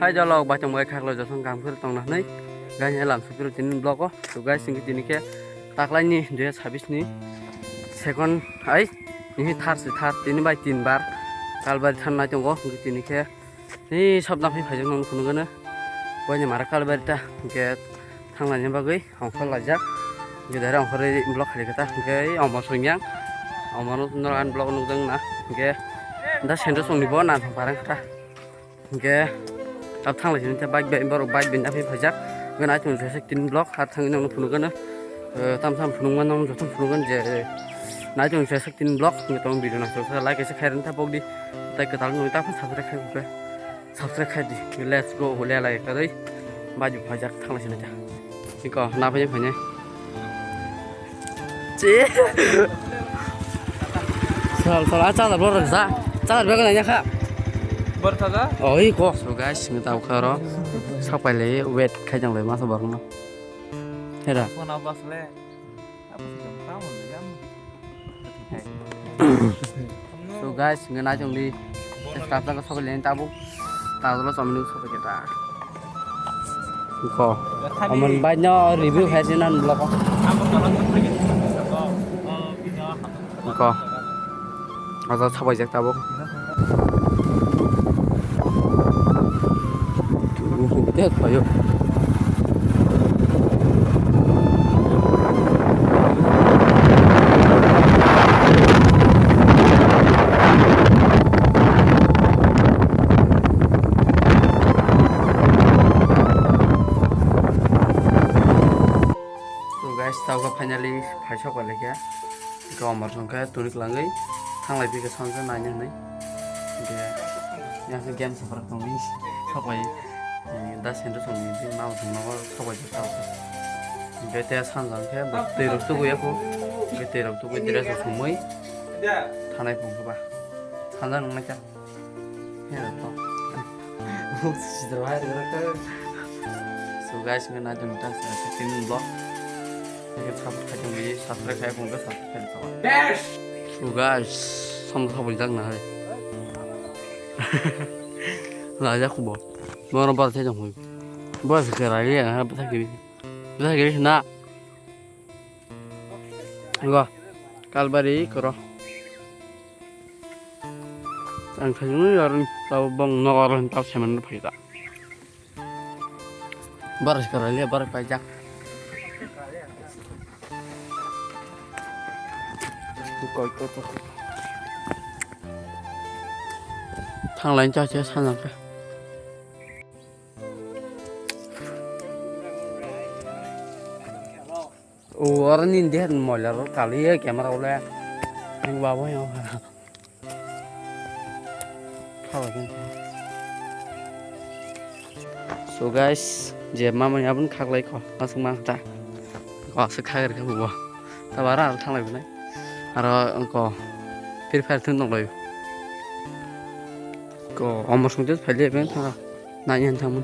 hai jalok baca mulai khaklo jasong kamfir tong nah nei ganya lam supir tin blog ko so guys sing tin ke taklai ni 2026 ni second ai ni thar se thar 3 by 3 bar kalbar thanna tongo tin ke ni sabda phai phai jong khunu gana banya mara kalbar ta ke thangla ni bagui hongkhol lajak gedara hongkhore blog khali kata ke amar songyang amar noran blog nugdang na ke da sendo songni bo na parang kata ke अब थांलाय जों bike बर bike बिना फै फैजाक गना जों से 3 block हाथ थांनि नंग फुनुगोन ताम साम फुनुगोन नंग जथन फुनुगोन जे ना जों से 3 ब्लॉक तो भिडियो ना so लाइक एसे खायरन था बगदि ताइ कताल नय ता सब्सक्राइब खाय दि लेट्स गो होले लाइक रै बाजु फैजाक थांलाय जों इको ना फै फैने जे सल आ चादर बर जा चादर बेग नाय खा Bertaga? Oh iya kok, so guys, nggak tahu karo, sampai le wet kayak le masa baru no, hera. Mana pas le? Apa sih kamu jam? So guys, nggak najong di, start lang sampai le tabu, tahu lo sampai nunggu sampai kita. Kok, aman banyak review hasilan blog kok. Kok, asal sampai jak tabu. Lihat payo. So guys, tahu ke finally paisok balik ya. Kau amar songkai tunik langai, thang lagi ke sana nanya nih. Dia yang ke game seperti ini, sampai दा centre संनि दिन नाव संनाव सबाय जाव बेते सानजांखे दैरबतो गयाखौ बे दैरबतो गय dress संमै थानाय फंखबा सानजा नंनायखा हेरथ सिद्रबाय रखो so guys गना जोंता second blog के सब्सक्राइब गई सब्सक्राइब खाय फंखो सब्सक्राइब खावा सो गाइस सम सबाय जागना है लाजा खबर Mau nomor saya dong, bos sekarang ya, apa gini, na, enggak, kalbari kero, yang kayaknya orang tahu bang orang tahu semen apa bar sekarang ya bar pajak, ikut, thang lain caca sana ke. Orang ini dia molar kali ya kamera oleh yang bawah yang so guys jema mana pun kaglai kok langsung mangta kok sekali ke bawah tabara thang lagi nih aro kok prepare tuh nong lagi kok omor sungguh pilih kan thang nanya tamun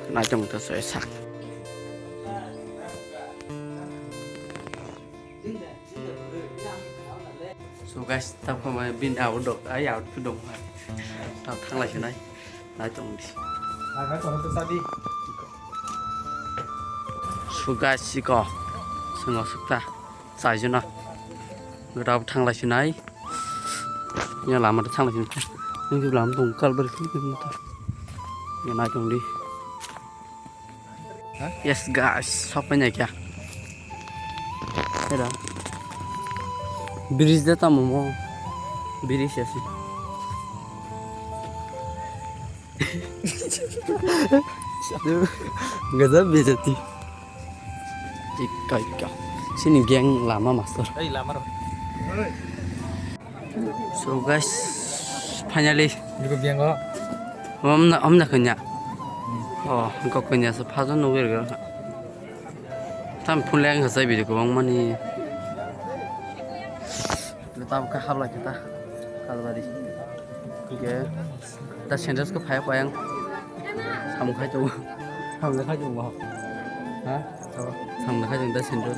nanya muda saya sak. So guys, tao không phải bin ảo độ ấy ảo cứ đồng hoài, tao thăng lại chỗ này, nói tổng đi. Nói tổng từ sao đi? So guys, chỉ có, xem ngó sức ta, xài chỗ nào, người tao thăng lại chỗ này, nhà làm mà thăng lại chỗ này, nhưng khi làm tổng cân bớt cái gì nhà nói tổng đi. Yes guys, shop bên này kìa, thế đó. Bridge deh tamu mau bridge ya sih. Nggak ada beda sih. Ika. Sini geng lama master. Lama rồi. So guys, finally. Juga geng kok. Om nak kenya. Oh, kau kenya sepadan nunggu ya. Tam pulang ke saya bidik uang mani. Tahu ke hal lagi kita kalau tadi, oke, kita sendiri ke payah payang, sama kayak jauh, hah, sama kayak jauh kita sendiri,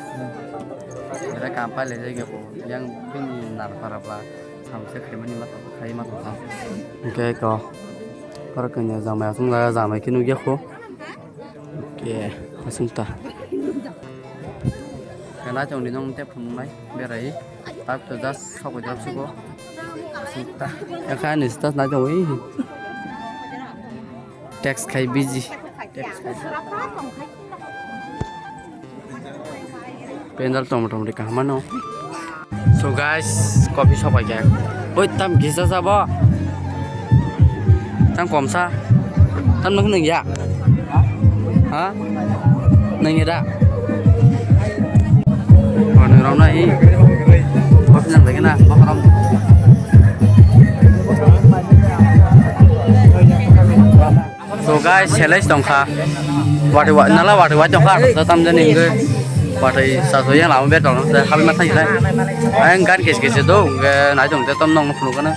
kita kampal aja gitu, yang ini nar para pla, sama sekali mana mata kayak mata, oke kok, Parknya jamai asung lah jamai kinu ya ko. Oke, asung ta. Karena trong di nong tep phun mai berai. Tap to das sau ko jap suko. Asung ta. Ya kan ni stas na joi. Tax khai busy. Pendal tomato di kamano. So guys, coffee shop aja. Oi tam gisa sabo. Tam komsa. Tam nang nang ya. Hah? Nang ya dah. Orang orang nai. Coffee nang lagi na, makan. So guys, selesai dongkha. Wadi wadi nala wadi wadi dongkha. Setam jadi ingge. Wadi satu yang lama biar dong. Saya kami masih hilang. Anh gan kis kis itu, nai dong. Saya tom nong nong kana.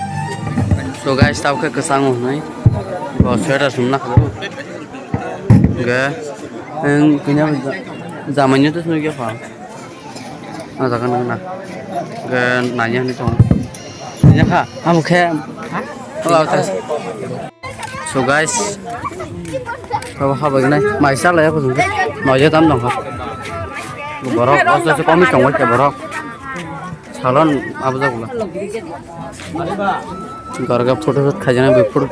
So guys, tahu ke kesang nai. Bawa sweater sunnah. Enggak. Yang punya zamannya tuh semuanya apa? Nah, jangan nana. Enggak nanya nih dong. Nanya kah? Kamu kayak? Kalau tes. So guys, kalau begini, masalah ya betul. Noja tam dong kah? Borok, asal kami congol ke borok. Salon apa tuh gula? Garga foto khajana before,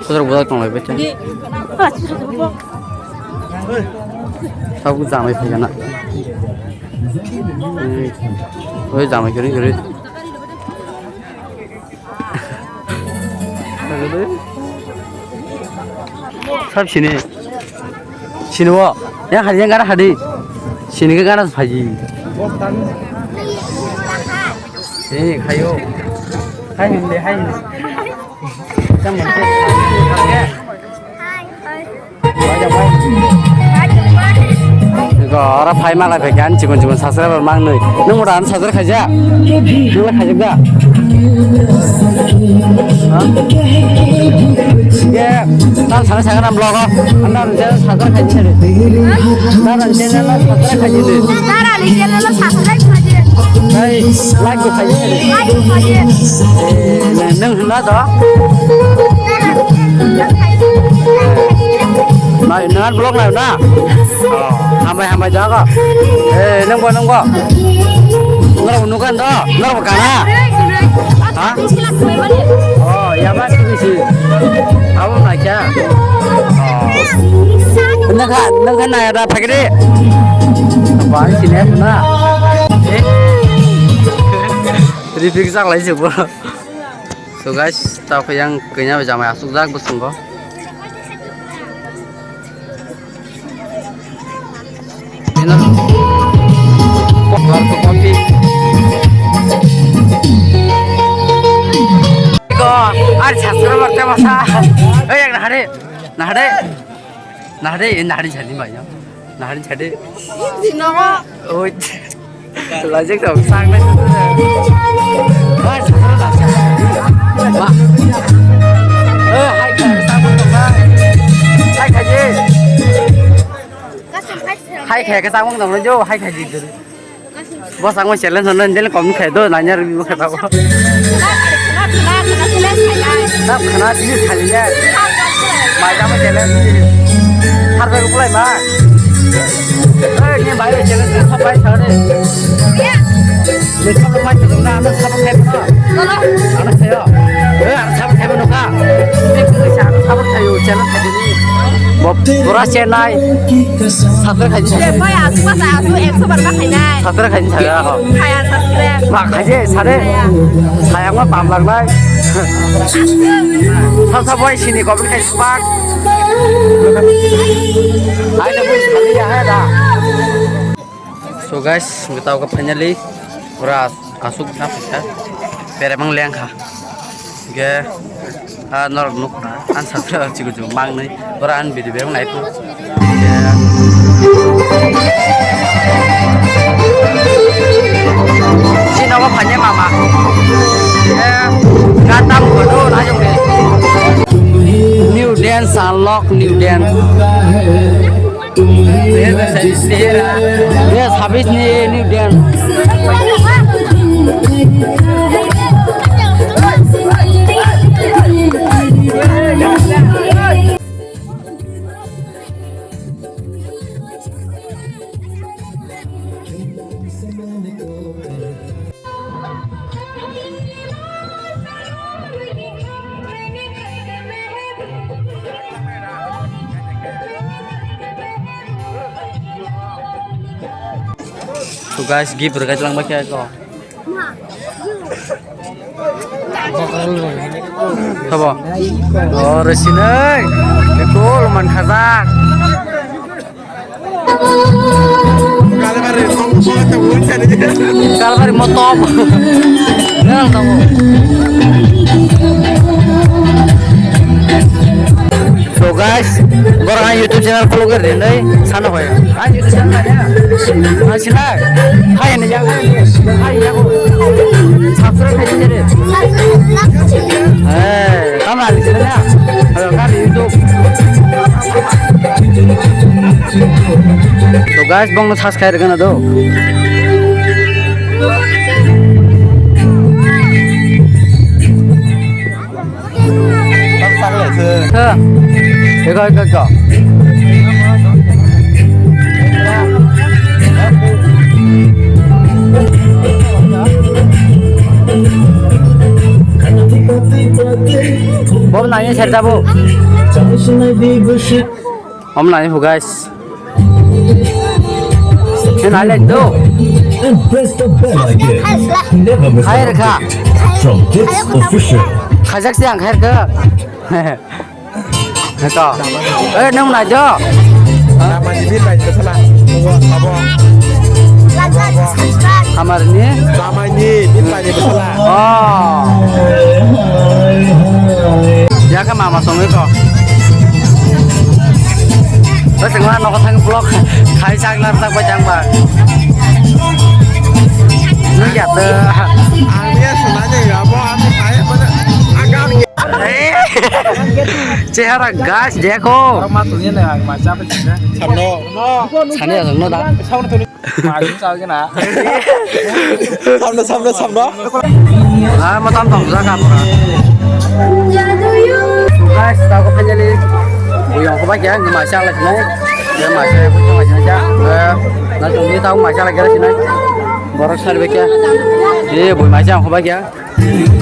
foto buat congol beca. Tahu jamai khajana. Oh jamai kiri kiri. Sab sini, sini wo, yang hari yang gara hari, sini ke gara pagi. Kayu, kayu ni kayu. Jangan macam. Kalau orang pay malah bagian cikun sasar bermang nih. Nung orang sasar kerja, nung kerja gak? Ya, tan sana saya kan blog, anda rencana sasar kerja ni. Tan rencana sasar kerja ni. Tan rencana sasar kerja. Hey, like kerja ni. Nung hendak dah. Này nó blog này nè. Hambai jaga. Nang gua. Nggak nukan toh, nggak bukan ah. Hah? Oh, ya mas sih. Aku naik ya. Oh. Nang naik ada pakai deh. Apa sini ya na? Review sak lagi coba. So guys, tahu yang kayaknya jamai asuk dak bersungguh. Warung kopi. Kok, ada sastra bertemu masa. Yang nahade jadi banyak. Nahade jadi. Sinogo. Oh, lajak tuh sang nih. Wah, sastra lajak. Wah. Hai sama teman. Hai kaji. Hai kayak kesang dong lo jo, hai kaji gitu. Bos sang challenge soalnya jadi kamu kayak tuh nanya review kayak apa? Nah, karena ini kalinya, macam challenge, harga mulai mah. Ini bayar challenge sampai sana. Ini sampai macam mana? Anda sampai kayak mana? Anak saya, anak sampai kayak mana kak? Ini kita sampai kayak challenge kayak ini. Boras Chennai, satu kaji. Siapa ya? Aku ekso berpakai nai. Satu kaji saya. Kayak sastre. Mak kaji, sayang mah pamlang nai. Sasa boy sini kau beli kaji semak. Ada pun sekali ya ada. So guys, kita tahu kepanjang li, boras asuk napa ya? Peremang liang kah? Ge. Nor nuk an sastra cigu mang nih orang bidi berang naik tuh sini apa banyak mama gatam kodo najong deh new dance unlock new dance yes habis nih new dance So guys, give berkat lang ba kaya ko? Apa? Oh, resinai. Betul, man khazak. Kalau hari motor. Nang tahu. So guys, orang YouTube channel follow कर देना है, साना होया. आज YouTube channel है ना, आज सिला, हाय ना जाओ, हाय जाओ, subscribe है जिधर. काम आली चले ना, अरे काम YouTube. So guys, bang ना subscribe करना दो. Ego. Bom nanya cerita bu. Om nanya bu guys. Nanya itu. Khair kah? From Kids Official. Khajak siang khair kah? Nggak. Nung aja. Nama ini baik kesalah. Apa? Kamar ini. Nama ini baik kesalah. Oh. Dia kan mama songnya kok. Terus sekarang nak tang vlog, khai sang lar tak bacang bang. Ini ya tuh. Ania sebenarnya ya apa? Ania saya pada agak Cehara guys, देखो. matulnya nih macam apa sih? Samno. Sana ya samno dah. Samno tuh. Maju sao cái nào? Samno. Ah, mau tam tong zakap. Guys, tahu kau penjali. Buyong kau baca, nggak masalah sini. Nggak masalah, buyong aja aja. Nanti ini tahu masalah kira sini. Borok sar bekia. Jadi buyong macam kau baca.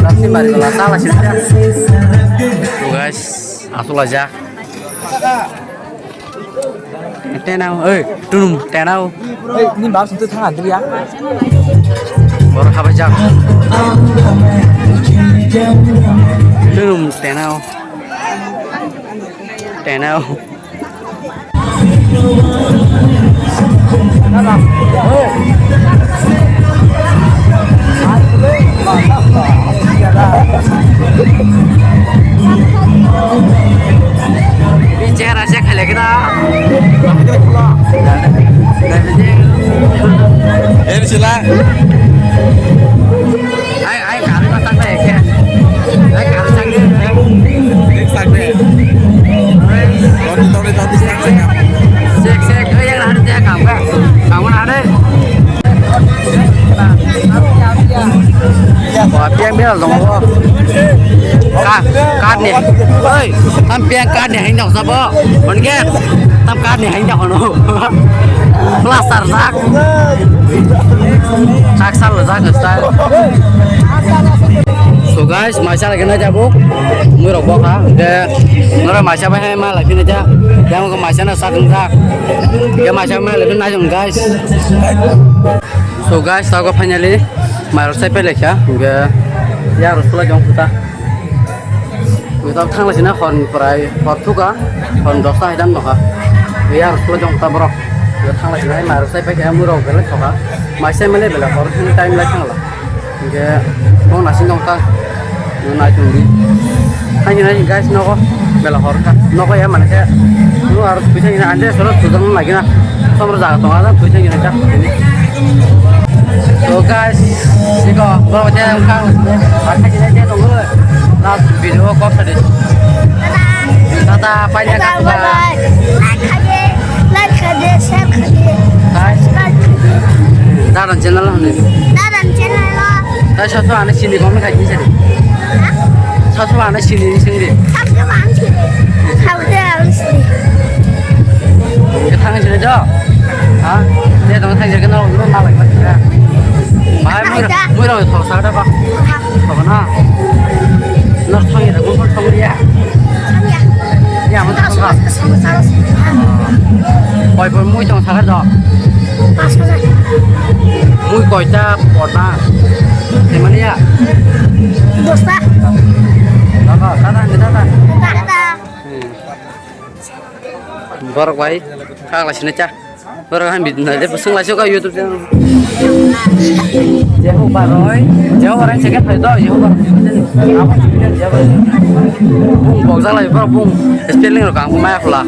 Tapi mari kalau salah sini. Tuh guys, asul aja. Tenau, tunum tenau. Ini baru sentuh tangan tuh ya. Borok apa aja? Tunum tenau. Tenau. Bicara saya kali kita. Ini sila. Ai cari masak deh ke. Ai cari sang deh. Sakit. Tony sakit. Sek yang ada dia kamu ada. Wah, piang biar dong apa? Card nih. Oi, tam piang card nih hendak siapa? Mungkin tam card nih hendak ono. Plaster sak. Saksal sak style. So guys, masalah kena jabu. Murah boka. Nora masalah apa mah lagi aja. Yang ke masalah sak sak. Ya masalah lebih najong guys. So guys, tahu kau finally. Maros saya pelek ya, enggak ya harus pulang jam kita. Kita tang lagi nak kon perai portuga, kon dosa hitam noka. Ya harus pulang jam kita bro. Kita tang lagi nak maros saya pelek ya murah belak noka. Masih mele belak, orang ini time lagi nggak lah. Enggak, mau nasi noka, mau nasi ini. Hanya nasi guys noka, belak orang noka ya mana kayak. Lu harus bisa ini anda selalu tudang lagi nak. Sama jaga tengah kan bisa ini aja ini. So guys, siko, kalau macam kang, pakai jenis dia tunggu, last video kau tadi. Tata banyak kan? Like aja, share aja, subscribe aja. Dalam channel lah ni. Dalam channel lo. Tapi sesuatu anak sini kau nak kaji sini. Sesuatu anak sini sini. Sampai mana sih? Sampai sini. Kita tanya sini jo. Ah, dia tengah tanya kenal, lu malah macam mana? Mahal murah thau sa dah pak. Thau na. Nak thau ya, gua thau dia. Ya, mana thau ka? Boy boy mui trong sa dah. Pas mui koita pona temani ya dosa apa kata kita tak ada borok bayi kakak sini cah borok kan bikin aja pesung lah suka YouTube channel jauh baroy jauh orang ceknya phải đó jauh baroy apa jauh bung bọc ra lại borok bung spelling rồi kamu maya pula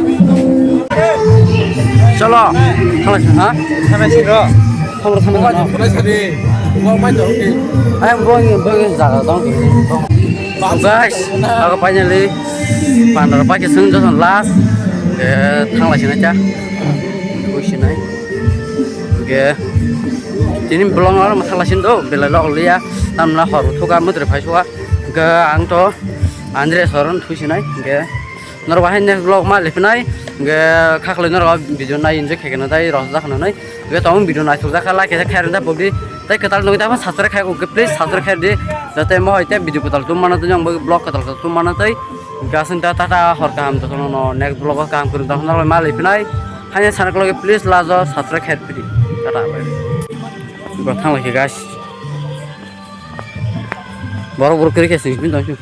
chalo kalau hả Sampai sini. không không không Mulai sini. Gua main dong. em bong jaga dong guys aku panjang li pandar pakai seng josan las ke thang lah sini cah sini ke ini belum orang masalah sini tuh bela lok liya tamlah haru thuka mudre phaiswa ke ang to andre soron thu sini ke norwahin nek blog ma lipnai ke khakle norwa video nai inje khekena dai rosda khana nai ke tong video nai thuja khala ke khairenda bobdi tai ketal ngi ta sastre khai ko please sastre khai de jate mo hoite video ketal tum mana tu jang blog ketal tum mana tai gasin ta ta hor kam to no next blog kam kurun ta norwa ma lipnai hanya sana kalau please lazo sastre khai pidi tata bye gua thang lagi guys baru kiri ke sini pintu